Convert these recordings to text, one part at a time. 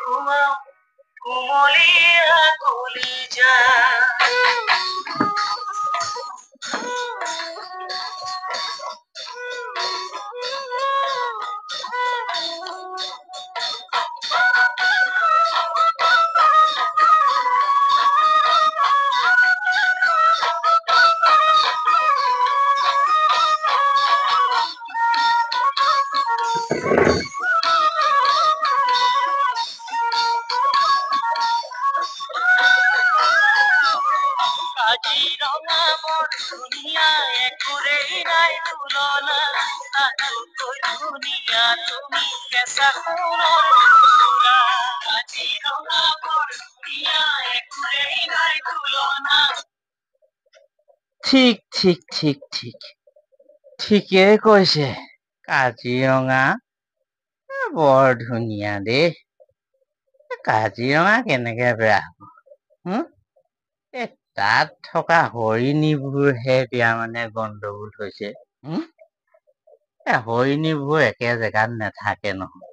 ঘুমাও কুমলীয়া কলিজা কাজিৰঙা বৰ ধুনীয়া একোৰেই নাই তুলনা আটাইতকৈ ধুনীয়া তুমি কেঁচা সোণৰ টুকুৰা কাজিৰঙা বৰ ধুনীয়া একোৰেই নাই তুলনা ঠিক ঠিক ঠিক ঠিক ঠিকেই কৈছে কাজিৰঙা বৰ ধুনীয়া দেই কাজিৰঙা কেনেকে বেয়া হব এ তাত থকা হৰিণীবোৰহে এতিয়া মানে গণ্ডগোল হৈছে হৰিণীবোৰ একে জেগাত নাথাকে নহয়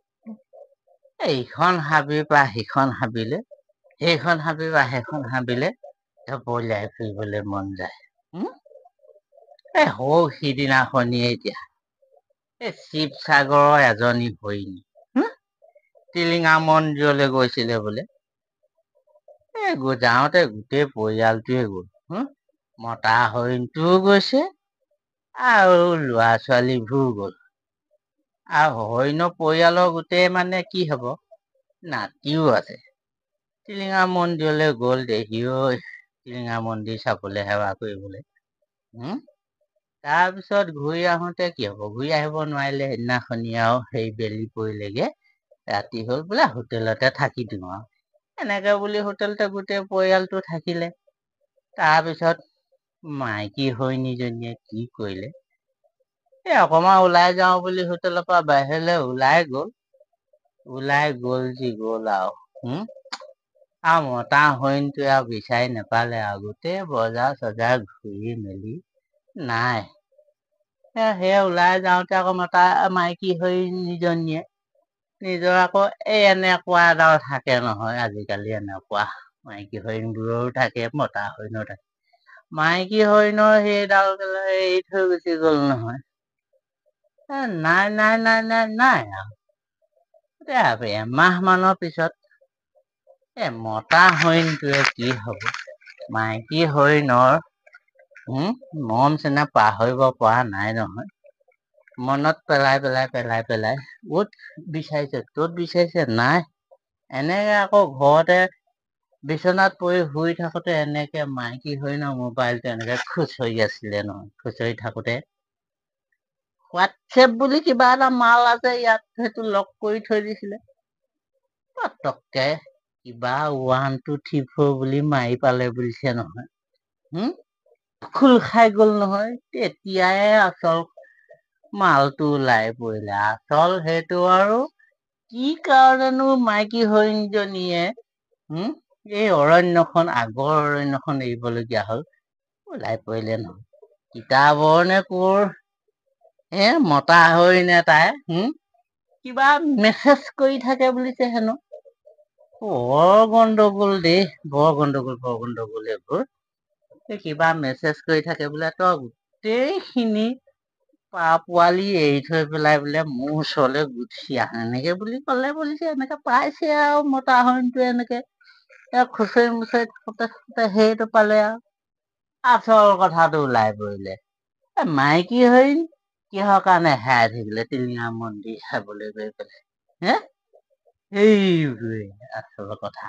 ইখন হাবিৰ পৰা সিখন হাবিলে সেইখন হাবিৰ পৰা সেইখন হাবিলে পলাই ফুৰিবলৈ মন যায় সৌ সিদিনাখনিয়ে এতিয়া শিৱসাগৰৰ এজনী হৰিণী টিলিঙা মন্দিৰলৈ গৈছিলে বোলে যাওঁতে গোটেই পৰিয়ালটোৱে গ'ল মতা হৰিণটোও গৈছে আৰু ল'ৰা ছোৱালীবোৰো গ'ল আৰু হৰিণৰ পৰিয়ালৰ গোটেই মানে কি হব নাতিও আছে টিলিঙা মন্দিৰলৈ গ'ল দেহিও টিলিঙা মন্দিৰ চাবলৈ সেৱা কৰিবলৈ তাৰপিছত ঘূৰি আহোঁতে কি হব ঘূৰি আহিব নোৱাৰিলে সেইদিনাখনি আৰু সেই বেলি পৰিলেগে ৰাতি হ'ল বোলে হোটেলতে থাকি দিওঁ আৰু এনেকে বুলি হোটেলতে গোটেই পৰিয়ালটো থাকিলে তাৰপিছত মাইকী হৰিণীজনীয়ে কি কৰিলে অকমান ওলাই যাওঁ বুলি হোটেলৰ পৰা বাহিৰলৈ ওলাই গ'ল যি গ'ল আৰু মতা হৰিণটোৱে আৰু বিচাৰি নেপালে আৰু গোটেই বজাৰ চজাৰ ঘূৰি মেলি নাই সেয়া ওলাই যাওঁতে আকৌ মতা মাইকী হৰিণীজনীয়ে নিজৰ আকৌ এনেকুৱা এডাল থাকে নহয় আজিকালি এনেকুৱা মাইকী হৰিণবোৰৰো থাকে মতা হৰিণৰো থাকে মাইকী হৰিণৰ সেইডাল এৰি থৈ গুচি গল নহয় নাই এমাহ মানৰ পিছত মতা হৰিণটোৱে কি হব মাইকী হৰিণৰ মৰম চেনেহ পাহৰিব পৰা নাই নহয় মনত পেলাই অত বিচাৰিছে তত বিচাৰিছে নাই এনেকে আকৌ ঘৰতে বিচনাত পৰি শুই থাকোতে এনেকে মাইকী হৰিণৰ মোবাইলটো এনেকে খুচৰি আছিলে নহয় খুচৰি থাকোতে হোৱাটছএপ বুলি কিবা এটা মাল আছে ইয়াত সেইটো লক কৰি থৈ দিছিলে পতককে কিবা 1 2 3 4 বুলি মাৰি পালে বুলিছে নহয় খোল খাই গল নহয় তেতিয়াই আচল মালটো ওলাই পৰিলে আচল সেইটো আৰু কি কাৰণেনো মাইকী হৰিণজনীয়ে এই অৰণ্যখন আগৰ অৰণ্যখন এৰিবলগীয়া হল ওলাই পৰিলে নহয় কিতাপৰ নে কৰ মতা হৰিণে তাই কিবা মেছেজ কৰি থাকে বুলিছে হেনো বৰ গণ্ডগোল দেই বৰ গণ্ডগোল এইবোৰ কিবা মেছেজ কৰি থাকে বোলে তই গোটেইখিনি পোৱালি এৰি থৈ পেলাই বোলে মোৰ ওচৰলৈ গুচি আহ এনেকে বুলি কলে বুলিছে এনেকে পাইছে আৰু মতা হৰিণটোৱে এনেকে খুচৰি মুচৰি থাকোতে সেইটো পালে আৰু আচল কথাটো ওলাই পৰিলে মাইকী হৰিণ কিহৰ কাৰণে হেৰাই থাকিলে টিলিঙা মন্দিৰ চাবলৈ গৈ পেলাই সেইটোৱে আচল কথা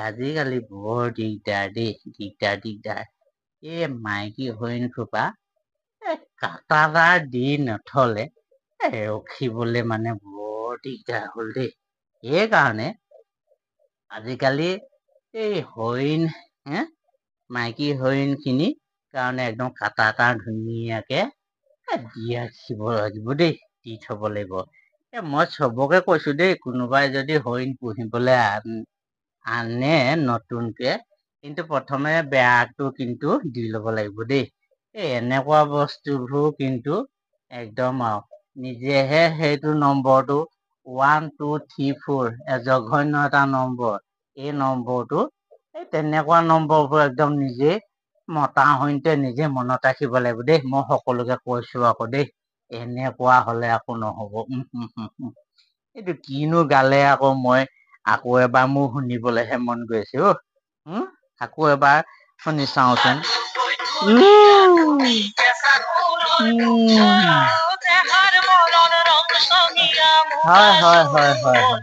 আজিকালি বৰ দিগদাৰ দেই দিগদাৰ মাইকী হৰিণ খোপা কাটা তাৰ দি নথলে ৰখিবলে মানে বৰ দিগদাৰ হল দেই সেইকাৰণে আজিকালি এই হৰিণ মাইকী হৰিণ খিনি কাৰণে একদম কাটা ধুনীয়াকে দি ৰাখিব লাগিব দেই দি থব লাগিব মই চবকে কৈছো দেই কোনোবাই যদি হৰিণ পুহিবলে আনে নতুনকে কিন্তু প্ৰথমে বেয়াটো কিন্তু দি লব লাগিব দেই এনেকুৱা বস্তুবোৰ কিন্তু একদম আৰু নিজেহে সেইটো নম্বৰটো 1 2 3 4 জঘন্য এটা নম্বৰ। এই নম্বৰটো এই তেনেকুৱা নম্বৰবোৰ একদম নিজে মতা হইনতে নিজে মনত ৰাখিব লাগিব দেই। মই সকলোকে কৈছো আকৌ দেই, এনেকুৱা হলে আকৌ নহব। এইটো কিনো গালে আকৌ মই আকৌ এবাৰ মোৰ শুনিবলৈহে মন গৈছে অ। আকৌ এবাৰ শুনি চাওচোন। হয় হয় হয় হয় হয়।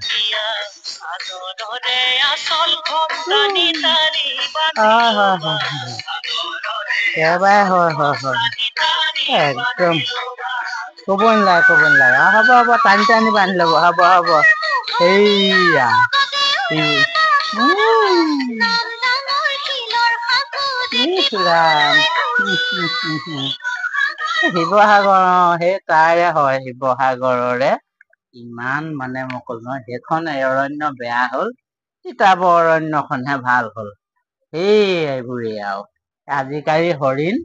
একেবাৰে হয় হয় হয়। একদম কব নালাগে হ'ব হ'ব টানি টানি বান্ধি লব হ'ব হ'ব। সেইয়া ইছ ৰাম শিৱসাগৰ সেই তাৰে হয় শিৱসাগৰৰে ইমান মানে মই কলো নহয় সেইখন অৰণ্য বেয়া হল, তিতাবৰ অৰণ্যখনহে ভাল হল। সেই এইবোৰেই আৰু আজিকালি হৰিণ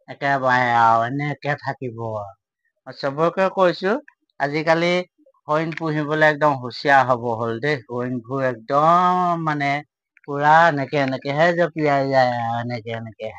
একেবাৰে আৰু এনেকে থাকিব আৰু চবকে কৈছো আজিকালি হৰিণ পুহিবলৈ একদম হুচিয়াৰ হব হ'ল দেই। হৰিণবোৰ একদম মানে পুৰা এনেকে এনেকেহে জঁপিয়াই যায় আৰু এনেকে এনেকে